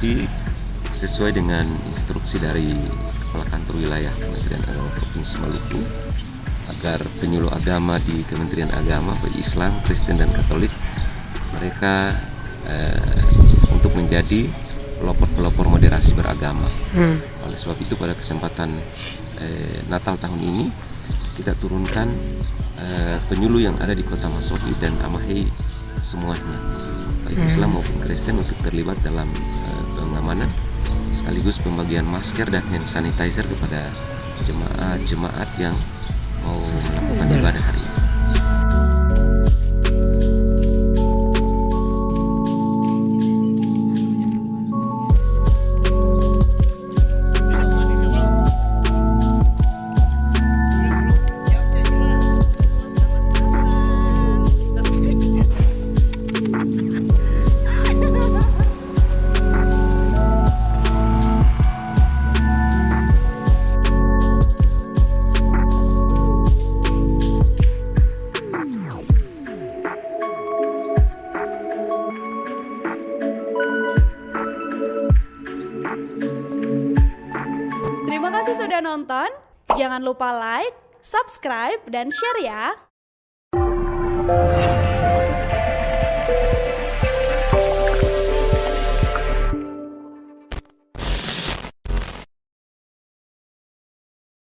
Tapi sesuai dengan instruksi dari Kepala Kantor Wilayah Kementerian Agama Provinsi Maluku, agar penyuluh agama di Kementerian Agama, baik Islam, Kristen dan Katolik, mereka untuk menjadi pelopor-pelopor moderasi beragama. Oleh sebab itu pada kesempatan Natal tahun ini kita turunkan penyuluh yang ada di Kota Masohi dan Amahei semuanya, baik Islam maupun Kristen, untuk terlibat dalam pengamanan sekaligus pembagian masker dan hand sanitizer kepada jemaat yang mau melakukan ibadah hari ini. Terima kasih sudah nonton. Jangan lupa like, subscribe, dan share ya.